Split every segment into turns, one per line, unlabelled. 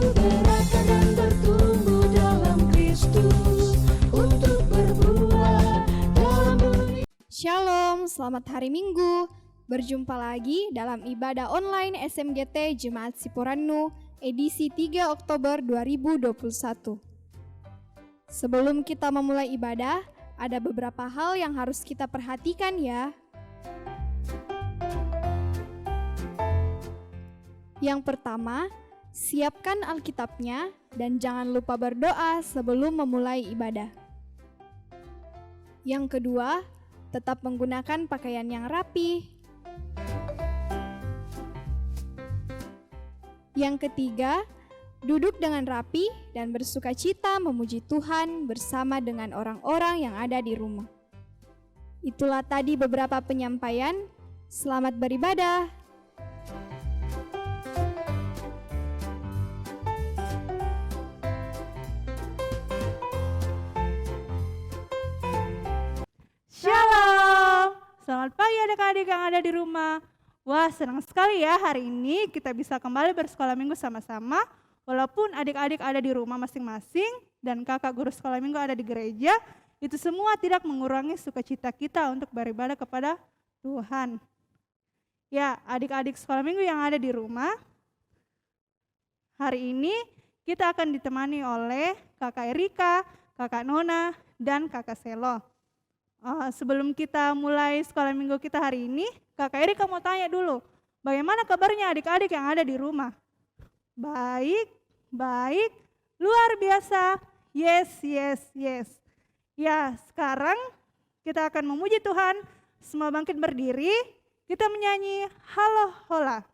berakar dan bertumbuh dalam Kristus untuk berbuah dalam dunia.
Shalom, selamat hari Minggu. Berjumpa lagi dalam ibadah online SMGT Jemaat Siporanu edisi 3 Oktober 2021. Sebelum kita memulai ibadah, ada beberapa hal yang harus kita perhatikan ya. Yang pertama, siapkan Alkitabnya dan jangan lupa berdoa sebelum memulai ibadah. Yang kedua, tetap menggunakan pakaian yang rapi. Yang ketiga, duduk dengan rapi dan bersukacita memuji Tuhan bersama dengan orang-orang yang ada di rumah. Itulah tadi beberapa penyampaian. Selamat beribadah.
Shalom, selamat pagi adik-adik yang ada di rumah. Wah, senang sekali ya hari ini kita bisa kembali bersekolah minggu sama-sama. Walaupun adik-adik ada di rumah masing-masing dan kakak guru sekolah minggu ada di gereja, itu semua tidak mengurangi sukacita kita untuk beribadah kepada Tuhan. Ya, adik-adik sekolah minggu yang ada di rumah, hari ini kita akan ditemani oleh kakak Erika, kakak Nona, dan kakak Selo. Sebelum kita mulai sekolah minggu kita hari ini, kakak Erika mau tanya dulu, bagaimana kabarnya adik-adik yang ada di rumah? Baik, luar biasa, yes. Ya, sekarang kita akan memuji Tuhan, semua bangkit berdiri, kita menyanyi Halo Hola.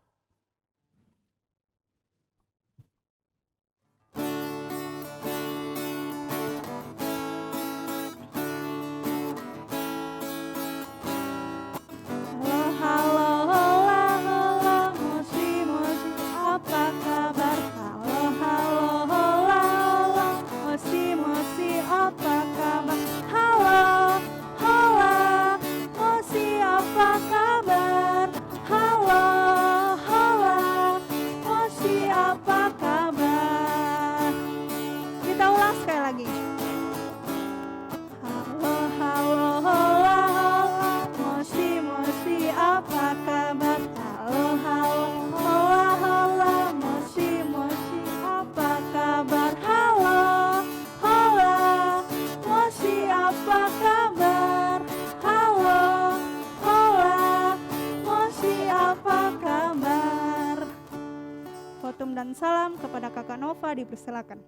Dan salam kepada kakak Nova, dipersilakan.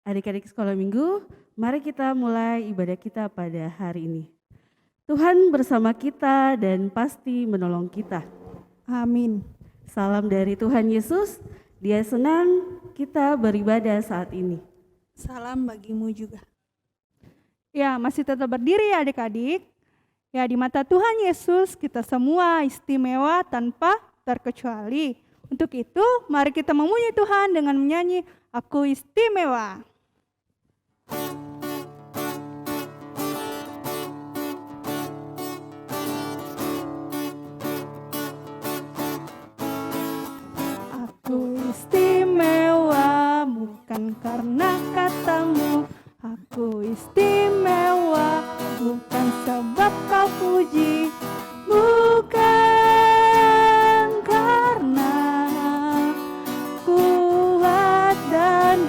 Adik-adik sekolah minggu, mari kita mulai ibadah kita pada hari ini. Tuhan bersama kita dan pasti menolong kita.
Amin.
Salam dari Tuhan Yesus, Dia senang kita beribadah saat ini.
Salam bagimu juga. Ya, masih tetap berdiri ya adik-adik. Ya, di mata Tuhan Yesus kita semua istimewa tanpa terkecuali. Untuk itu, mari kita memuji Tuhan dengan menyanyi Aku Istimewa. Aku istimewa bukan karena katamu. Aku istimewa bukan sebab kau puji. Bukan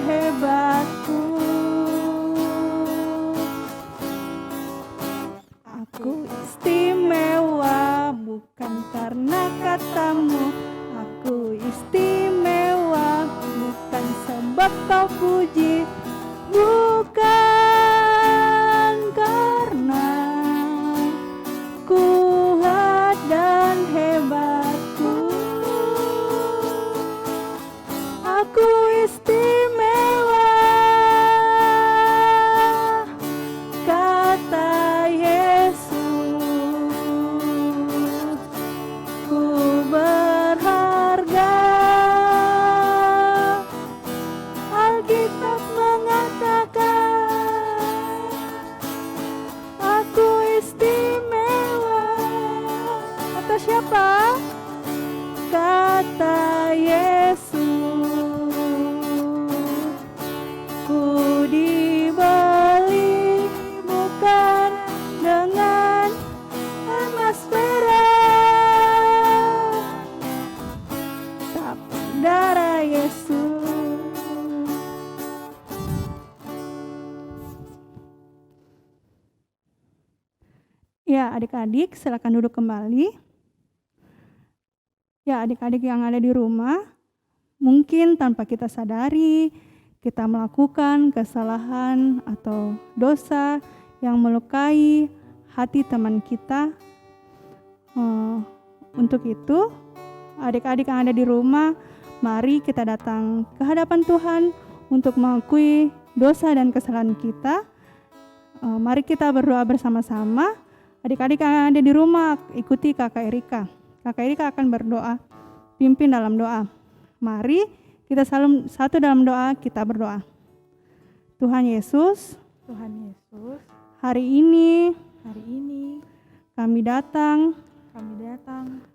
hebatku. Aku istimewa bukan karena katamu. Aku istimewa bukan sebab kau puji. Bukan karena kuat dan hebatku. Aku istimewa, kata Yesus. Ku berharga. Alkitab mengatakan aku istimewa. Kata siapa? Kata Yesus.
Yesus.
Ya, adik-adik silakan duduk kembali. Ya, adik-adik yang ada di rumah, mungkin tanpa kita sadari, kita melakukan kesalahan atau dosa yang melukai hati teman kita. Untuk itu, adik-adik yang ada di rumah, mari kita datang ke hadapan Tuhan untuk mengakui dosa dan kesalahan kita. Mari kita berdoa bersama-sama. Adik-adik yang ada di rumah, ikuti Kakak Erika. Kakak Erika akan berdoa, pimpin dalam doa. Mari kita satu dalam doa, kita berdoa. Tuhan Yesus, hari ini kami datang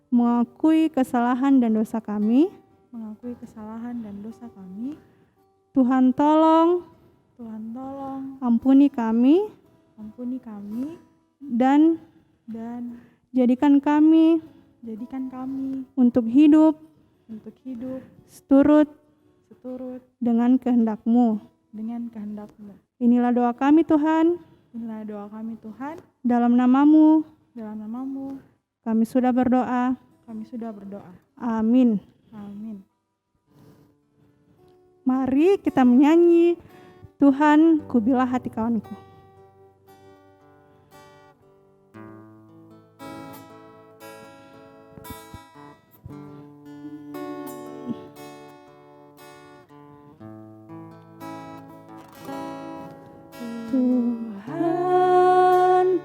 mengakui kesalahan dan dosa kami. Tuhan tolong ampuni kami dan jadikan kami untuk hidup seturut dengan kehendak-Mu. Inilah doa kami Tuhan. Dalam namamu kami sudah berdoa. Amin. Mari kita menyanyi Tuhan kubilah hati kawanku. Tuhan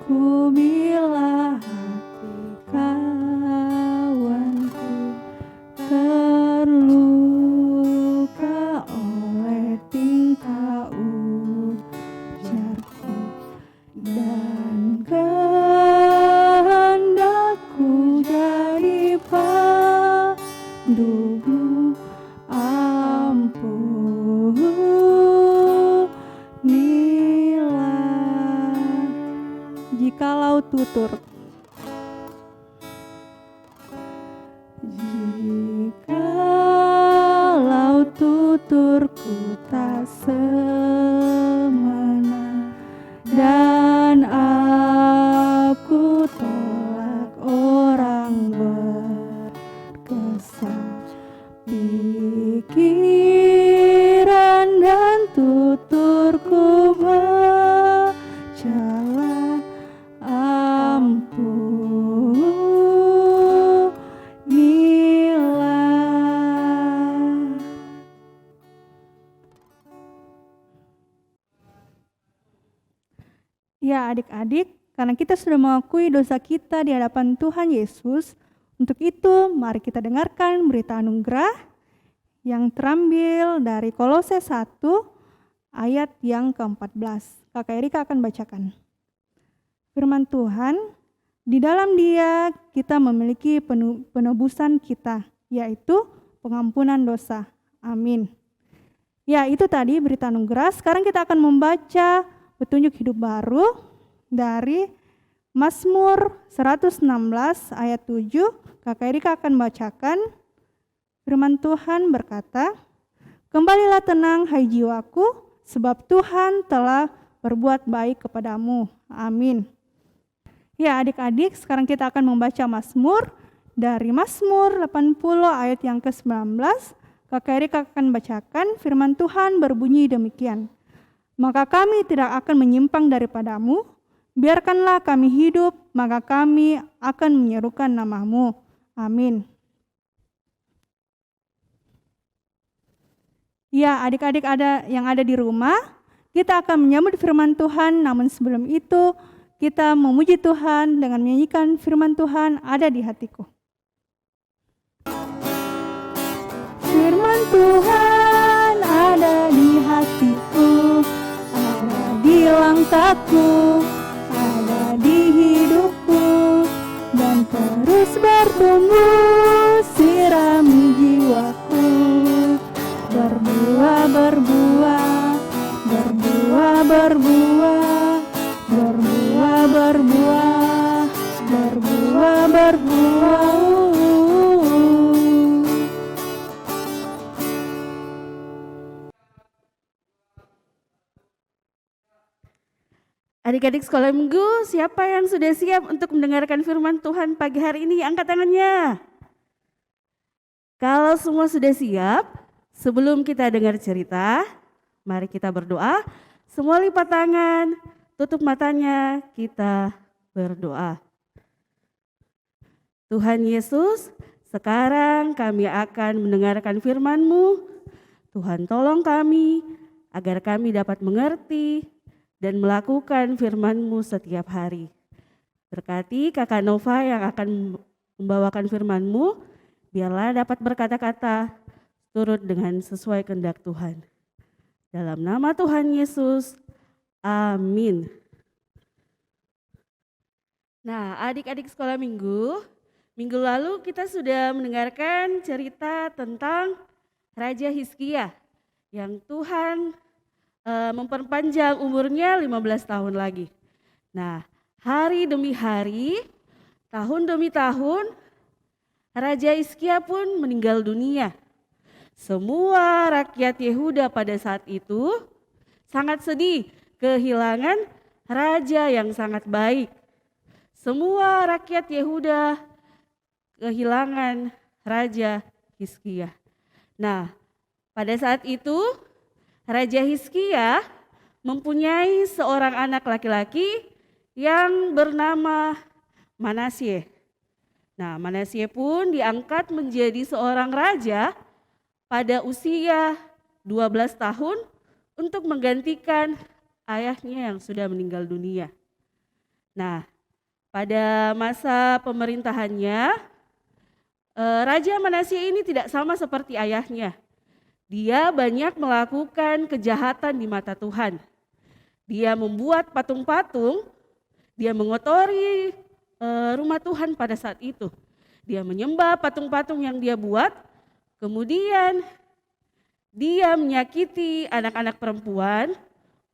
kubilah hati kawanku, terluka oleh tingkah ujarku dan kehendakku jadi pandumu. Jikalau tuturku tak semena dan aku tolak orang berkesan, pikiran dan tuturku berjalan Ya adik-adik, karena kita sudah mengakui dosa kita di hadapan Tuhan Yesus, untuk itu mari kita dengarkan berita anugerah yang terambil dari Kolose 1 ayat yang ke-14. Kakak Erika akan bacakan. Firman Tuhan, di dalam Dia kita memiliki penebusan kita, yaitu pengampunan dosa. Amin. Ya, itu tadi berita anugerah. Sekarang kita akan membaca petunjuk hidup baru dari Mazmur 116 ayat 7. Kakak Erika akan bacakan. Firman Tuhan berkata, "Kembalilah tenang hai jiwaku, sebab Tuhan telah berbuat baik kepadamu." Amin. Ya adik-adik, sekarang kita akan membaca Mazmur dari Mazmur 80 ayat yang ke-19. Kakak Erika akan bacakan. Firman Tuhan berbunyi demikian. "Maka kami tidak akan menyimpang daripadamu, biarkanlah kami hidup, maka kami akan menyerukan namamu." Amin. Ya adik-adik yang ada di rumah, kita akan menyambut firman Tuhan, namun sebelum itu kita memuji Tuhan dengan menyanyikan firman Tuhan ada di hatiku. Firman Tuhan ada di hatiku, ada di langkahku, ada di hidupku, dan terus bertumbuh sirami jiwaku. Berbuah, berbuah, berbuah, berbuah, berbuah, berbuah, berbuah, berbuah.
Adik-adik sekolah minggu, siapa yang sudah siap untuk mendengarkan firman Tuhan pagi hari ini? Angkat tangannya. Kalau semua sudah siap, sebelum kita dengar cerita, mari kita berdoa. Semua lipat tangan, tutup matanya, kita berdoa. Tuhan Yesus, sekarang kami akan mendengarkan firman-Mu. Tuhan tolong kami, agar kami dapat mengerti dan melakukan firman-Mu setiap hari. Berkati Kakak Nova yang akan membawakan firman-Mu, biarlah dapat berkata-kata turut dengan sesuai kehendak Tuhan. Dalam nama Tuhan Yesus, amin. Nah, adik-adik sekolah minggu lalu kita sudah mendengarkan cerita tentang Raja Hizkia yang Tuhan memperpanjang umurnya 15 tahun lagi. Nah, hari demi hari, tahun demi tahun, Raja Hizkia pun meninggal dunia. Semua rakyat Yehuda pada saat itu sangat sedih kehilangan raja yang sangat baik. Semua rakyat Yehuda kehilangan Raja Hizkia. Nah, pada saat itu Raja Hizkia mempunyai seorang anak laki-laki yang bernama Manasye. Nah, Manasye pun diangkat menjadi seorang raja pada usia 12 tahun untuk menggantikan ayahnya yang sudah meninggal dunia. Nah, pada masa pemerintahannya, Raja Manasye ini tidak sama seperti ayahnya. Dia banyak melakukan kejahatan di mata Tuhan. Dia membuat patung-patung, dia mengotori rumah Tuhan pada saat itu. Dia menyembah patung-patung yang dia buat, kemudian dia menyakiti anak-anak perempuan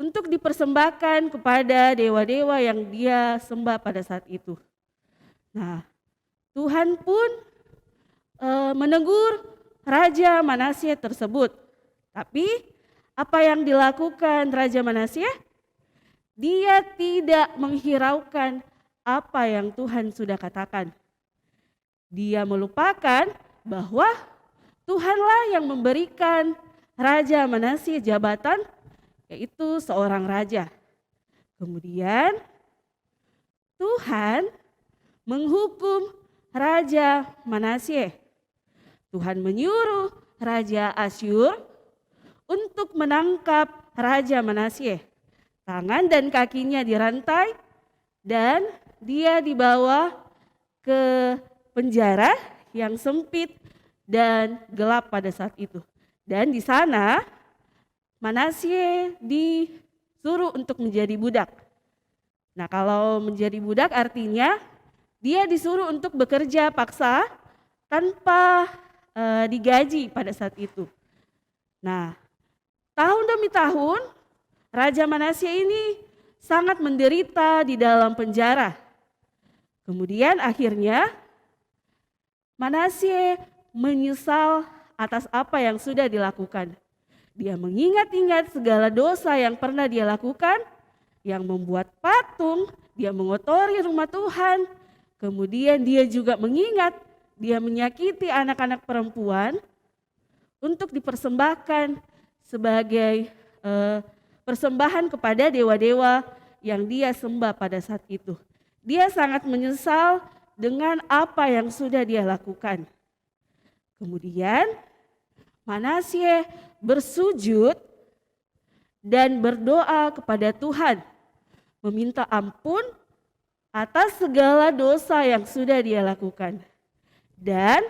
untuk dipersembahkan kepada dewa-dewa yang dia sembah pada saat itu. Nah, Tuhan pun menegur Raja Manasye tersebut. Tapi apa yang dilakukan Raja Manasye? Dia tidak menghiraukan apa yang Tuhan sudah katakan. Dia melupakan bahwa Tuhanlah yang memberikan Raja Manasye jabatan, yaitu seorang raja. Kemudian Tuhan menghukum Raja Manasye. Tuhan menyuruh Raja Asyur untuk menangkap Raja Manasye. Tangan dan kakinya dirantai dan dia dibawa ke penjara yang sempit dan gelap pada saat itu. Dan di sana Manasye disuruh untuk menjadi budak. Nah, kalau menjadi budak artinya dia disuruh untuk bekerja paksa tanpa digaji pada saat itu. Nah, tahun demi tahun Raja Manasye ini sangat menderita di dalam penjara. Kemudian akhirnya Manasye menyesal atas apa yang sudah dilakukan. Dia mengingat-ingat segala dosa yang pernah dia lakukan, yang membuat patung, dia mengotori rumah Tuhan. Kemudian dia juga mengingat dia menyakiti anak-anak perempuan untuk dipersembahkan sebagai persembahan kepada dewa-dewa yang dia sembah pada saat itu. Dia sangat menyesal dengan apa yang sudah dia lakukan. Kemudian Manasye bersujud dan berdoa kepada Tuhan, meminta ampun atas segala dosa yang sudah dia lakukan. Dan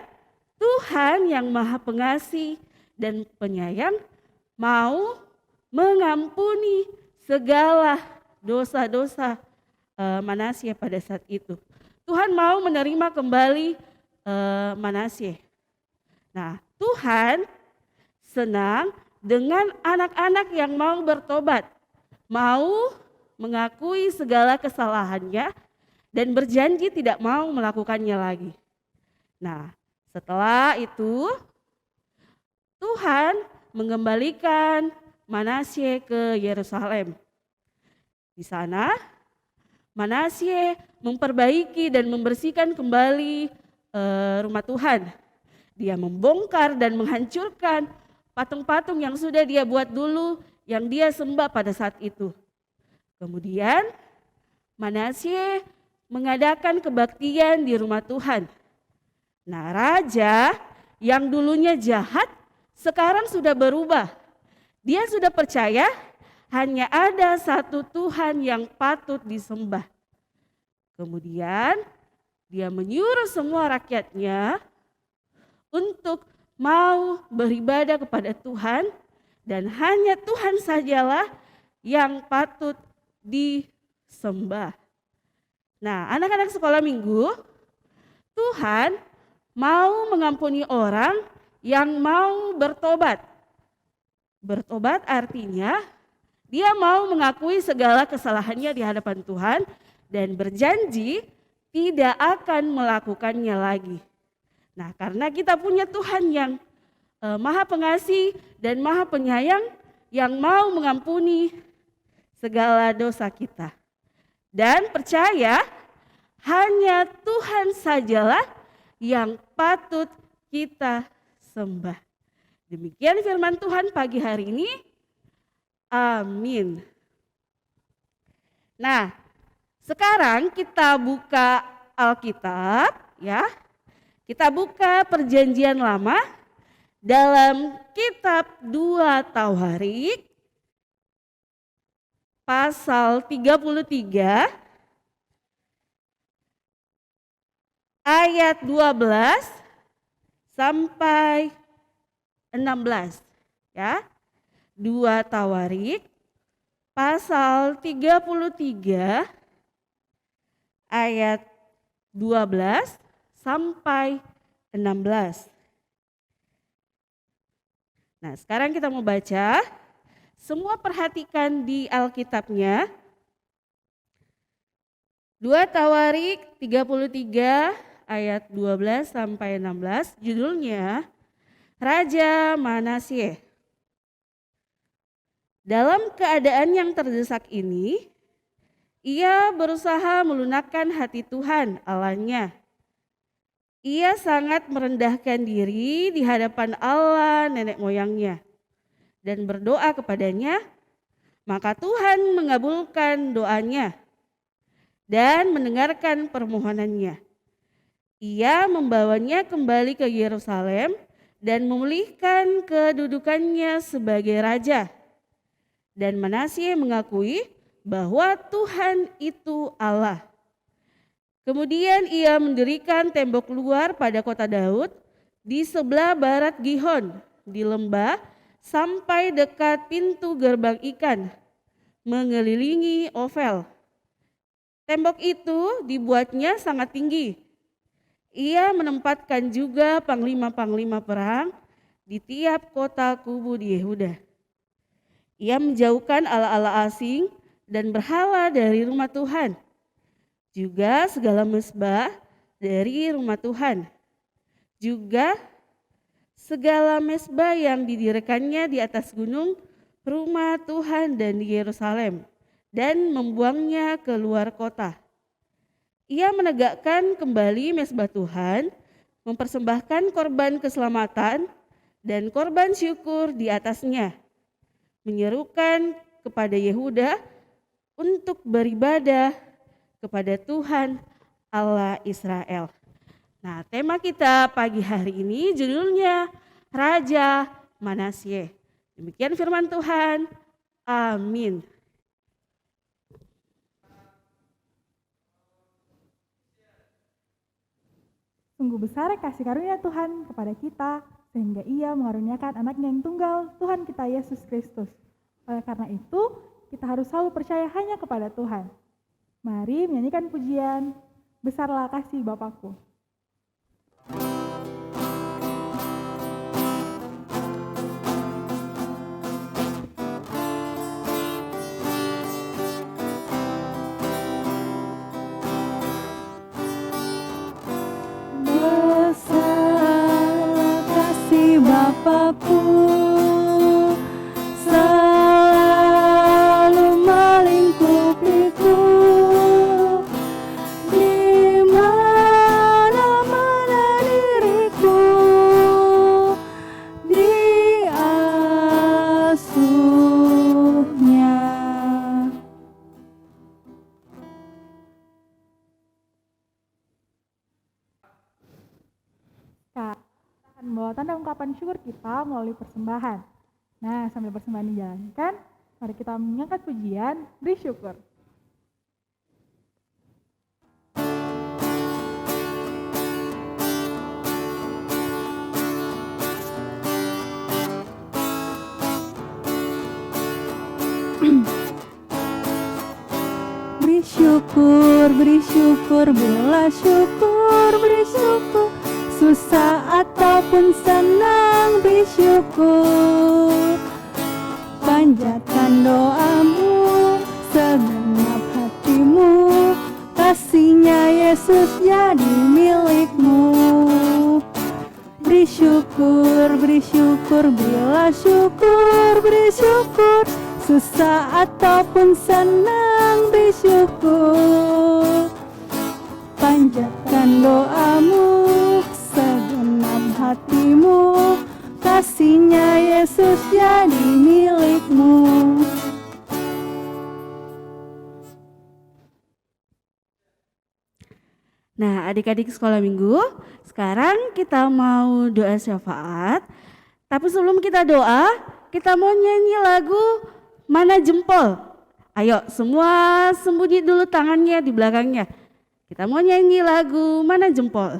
Tuhan yang Maha Pengasih dan Penyayang mau mengampuni segala dosa-dosa Manasye pada saat itu. Tuhan mau menerima kembali Manasye. Nah, Tuhan senang dengan anak-anak yang mau bertobat, mau mengakui segala kesalahannya dan berjanji tidak mau melakukannya lagi. Nah, setelah itu Tuhan mengembalikan Manasye ke Yerusalem. Di sana Manasye memperbaiki dan membersihkan kembali rumah Tuhan. Dia membongkar dan menghancurkan patung-patung yang sudah dia buat dulu, yang dia sembah pada saat itu. Kemudian Manasye mengadakan kebaktian di rumah Tuhan. Nah, raja yang dulunya jahat sekarang sudah berubah. Dia sudah percaya hanya ada satu Tuhan yang patut disembah. Kemudian dia menyuruh semua rakyatnya untuk mau beribadah kepada Tuhan, dan hanya Tuhan sajalah yang patut disembah. Nah, anak-anak sekolah minggu, Tuhan mau mengampuni orang yang mau bertobat. Bertobat artinya dia mau mengakui segala kesalahannya di hadapan Tuhan dan berjanji tidak akan melakukannya lagi. Nah, karena kita punya Tuhan yang Maha Pengasih dan Maha Penyayang yang mau mengampuni segala dosa kita. Dan percaya hanya Tuhan sajalah yang patut kita sembah. Demikian firman Tuhan pagi hari ini. Amin. Nah, sekarang kita buka Alkitab ya. Kita buka Perjanjian Lama dalam kitab 2 Tawarik pasal 33 ayat 12 sampai 16 ya. 2 Tawarik pasal 33 ayat 12 sampai 16. Nah, sekarang kita mau baca. Semua perhatikan di Alkitabnya. 2 Tawarik 33 ayat 12 sampai 16. Judulnya Raja Manasye. Dalam keadaan yang terdesak ini, ia berusaha melunakkan hati Tuhan Allahnya. Ia sangat merendahkan diri di hadapan Allah nenek moyangnya dan berdoa kepadanya, maka Tuhan mengabulkan doanya dan mendengarkan permohonannya. Ia membawanya kembali ke Yerusalem dan memulihkan kedudukannya sebagai raja. Dan Manasye mengakui bahwa Tuhan itu Allah. Kemudian ia mendirikan tembok luar pada kota Daud di sebelah barat Gihon di lembah sampai dekat pintu gerbang ikan mengelilingi Ofel. Tembok itu dibuatnya sangat tinggi. Ia menempatkan juga panglima-panglima perang di tiap kota kubu di Yehuda. Ia menjauhkan ala-ala asing dan berhala dari rumah Tuhan. Juga segala mezbah dari rumah Tuhan. Juga segala mezbah yang didirikannya di atas gunung rumah Tuhan dan di Yerusalem, dan membuangnya ke luar kota. Ia menegakkan kembali mezbah Tuhan, mempersembahkan korban keselamatan dan korban syukur di atasnya, menyerukan kepada Yehuda untuk beribadah kepada Tuhan Allah Israel. Nah, tema kita pagi hari ini judulnya Raja Manasye. Demikian firman Tuhan. Amin.
Sungguh besar kasih karunia Tuhan kepada kita, sehingga Ia mengaruniakan anaknya yang tunggal, Tuhan kita Yesus Kristus. Oleh karena itu, kita harus selalu percaya hanya kepada Tuhan. Mari menyanyikan pujian, besarlah kasih Bapakku.
Besarlah kasih Bapakku, selalu melingkupi
menyatakan syukur kita melalui persembahan. Nah, sambil persembahan dijalankan, mari kita mengangkat pujian, beri syukur.
Beri syukur, berilah syukur, beri syukur. Susah ataupun senang, beri syukur. Panjatkan doamu, segenap hatimu. Kasih-Nya Yesus jadi milikmu. Beri syukur, berilah syukur, beri syukur. Susah ataupun senang, beri syukur. Panjatkan doamu, segenap hatimu. Kasih-Nya Yesus jadi milikmu.
Nah, adik-adik sekolah minggu, sekarang kita mau doa syafaat. Tapi sebelum kita doa, kita mau nyanyi lagu Mana Jempol. Ayo semua sembunyi dulu tangannya di belakangnya. Kita mau nyanyi lagu Mana Jempol.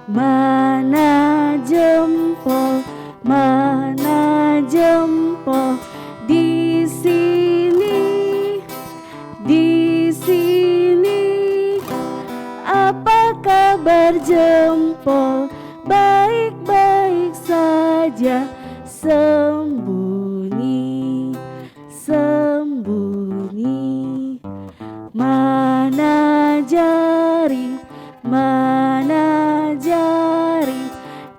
Mana jempol, mana jempol di sini, di sini. Apa kabar jempol? Baik-baik saja, sembunyi, sembunyi. Mana jari, mana jari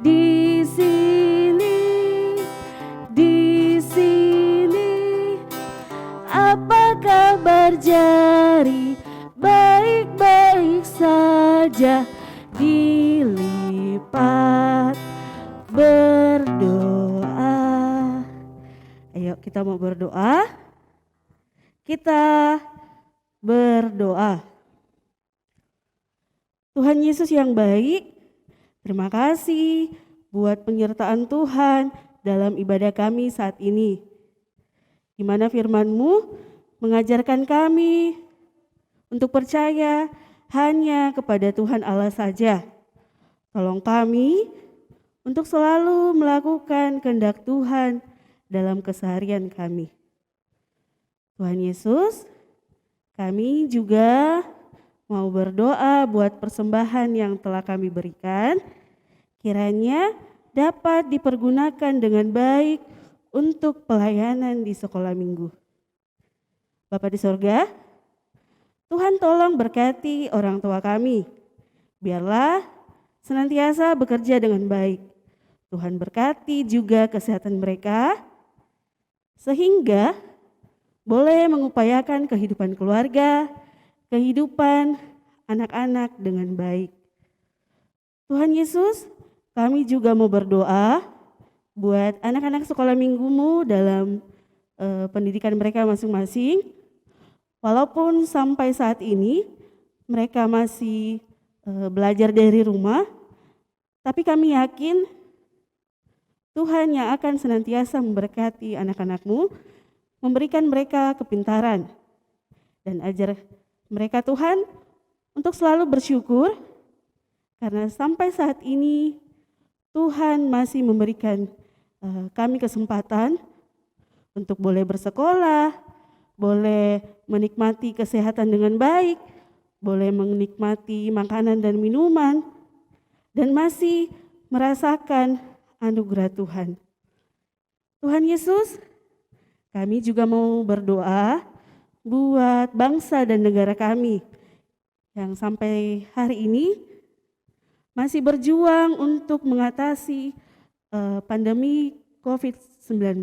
di sini, di sini. Apa kabar jari? Baik-baik saja, dilipat berdoa. Ayo kita mau berdoa. Kita berdoa. Tuhan Yesus yang baik, terima kasih buat penyertaan Tuhan dalam ibadah kami saat ini. Di mana firman-Mu mengajarkan kami untuk percaya hanya kepada Tuhan Allah saja. Tolong kami untuk selalu melakukan kehendak Tuhan dalam keseharian kami. Tuhan Yesus, kami juga mau berdoa buat persembahan yang telah kami berikan, kiranya dapat dipergunakan dengan baik untuk pelayanan di sekolah minggu. Bapa di sorga, Tuhan tolong berkati orang tua kami, biarlah senantiasa bekerja dengan baik. Tuhan berkati juga kesehatan mereka, sehingga boleh mengupayakan kehidupan keluarga, kehidupan anak-anak dengan baik. Tuhan Yesus, kami juga mau berdoa buat anak-anak sekolah minggumu dalam pendidikan mereka masing-masing. Walaupun sampai saat ini mereka masih belajar dari rumah, tapi kami yakin Tuhan yang akan senantiasa memberkati anak-anak-Mu, memberikan mereka kepintaran dan ajar mereka Tuhan untuk selalu bersyukur karena sampai saat ini Tuhan masih memberikan kami kesempatan untuk boleh bersekolah, boleh menikmati kesehatan dengan baik, boleh menikmati makanan dan minuman, dan masih merasakan anugerah Tuhan. Tuhan Yesus, kami juga mau berdoa buat bangsa dan negara kami yang sampai hari ini masih berjuang untuk mengatasi pandemi COVID-19.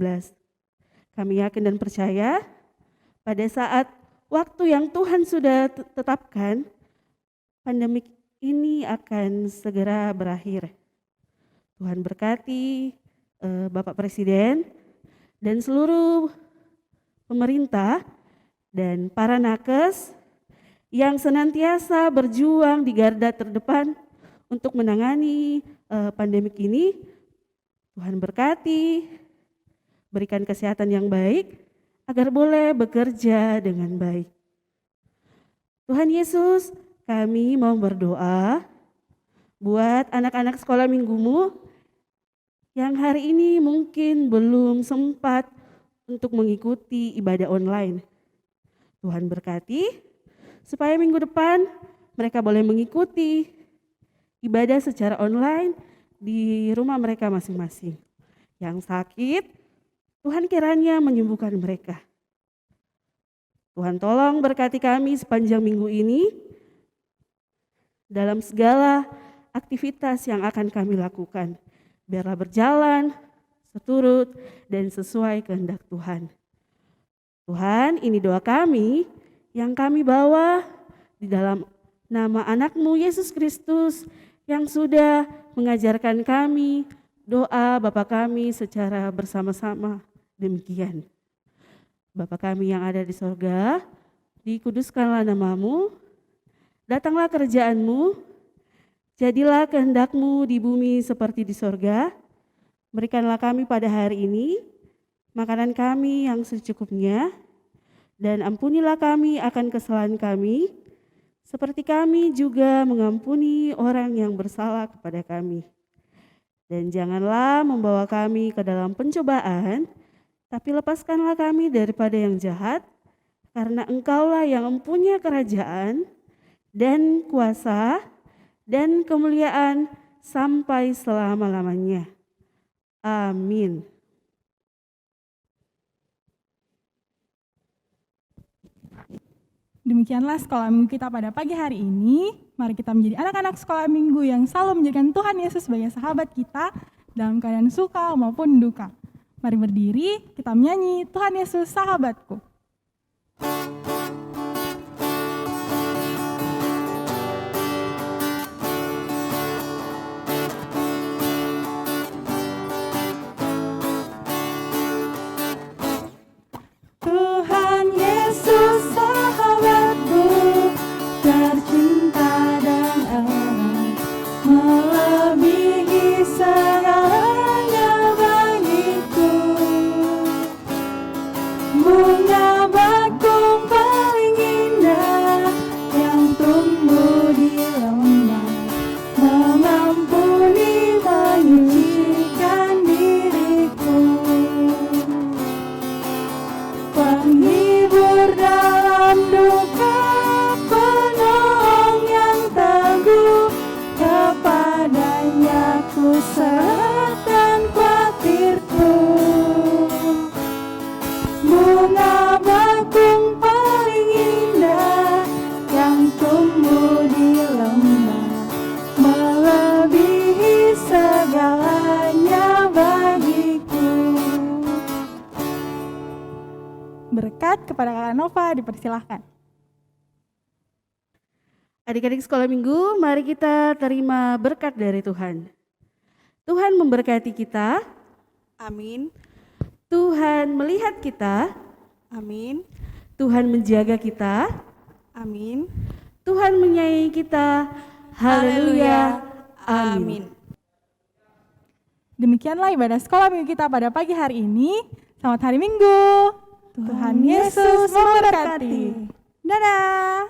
Kami yakin dan percaya pada saat waktu yang Tuhan sudah tetapkan, pandemi ini akan segera berakhir. Tuhan berkati Bapak Presiden dan seluruh pemerintah dan para nakes yang senantiasa berjuang di garda terdepan untuk menangani pandemik ini. Tuhan berkati, berikan kesehatan yang baik agar boleh bekerja dengan baik. Tuhan Yesus, kami mau berdoa buat anak-anak sekolah minggumu yang hari ini mungkin belum sempat untuk mengikuti ibadah online. Tuhan berkati supaya minggu depan mereka boleh mengikuti ibadah secara online di rumah mereka masing-masing. Yang sakit, Tuhan kiranya menyembuhkan mereka. Tuhan tolong berkati kami sepanjang minggu ini dalam segala aktivitas yang akan kami lakukan. Biarlah berjalan seturut dan sesuai kehendak Tuhan. Tuhan, ini doa kami yang kami bawa di dalam nama anak-Mu Yesus Kristus yang sudah mengajarkan kami doa Bapa kami secara bersama-sama. Demikian. Bapa kami yang ada di sorga, dikuduskanlah nama-Mu, datanglah kerajaan-Mu, jadilah kehendak-Mu di bumi seperti di sorga. Berikanlah kami pada hari ini makanan kami yang secukupnya, dan ampunilah kami akan kesalahan kami, seperti kami juga mengampuni orang yang bersalah kepada kami. Dan janganlah membawa kami ke dalam pencobaan, tapi lepaskanlah kami daripada yang jahat, karena Engkaulah yang mempunyai kerajaan dan kuasa dan kemuliaan sampai selama-lamanya. Amin.
Demikianlah sekolah minggu kita pada pagi hari ini. Mari kita menjadi anak-anak sekolah minggu yang selalu menjadikan Tuhan Yesus sebagai sahabat kita dalam keadaan suka maupun duka. Mari berdiri, kita menyanyi Tuhan Yesus sahabatku.
Tuhan Yesus sahabatku, tercinta dan erat, melebihi segalanya bagiku. Bunga bakung paling indah yang tumbuh di lembah, mengampuni, menyucikan diriku. Penghibur dalam duka, penolong yang teguh, kepadanya ku serahkan khawatirku. Bunga bakung paling indah yang tumbuh di lembah, melebihi segalanya bagiku.
Berkat kepada Kakak Nova dipersilahkan.
Adik-adik sekolah minggu, mari kita terima berkat dari Tuhan. Tuhan memberkati kita.
Amin.
Tuhan melihat kita.
Amin.
Tuhan menjaga kita.
Amin.
Tuhan menyayangi kita. Haleluya.
Amin.
Demikianlah ibadah sekolah minggu kita pada pagi hari ini. Selamat hari Minggu. Tuhan Yesus memberkati. Dadah.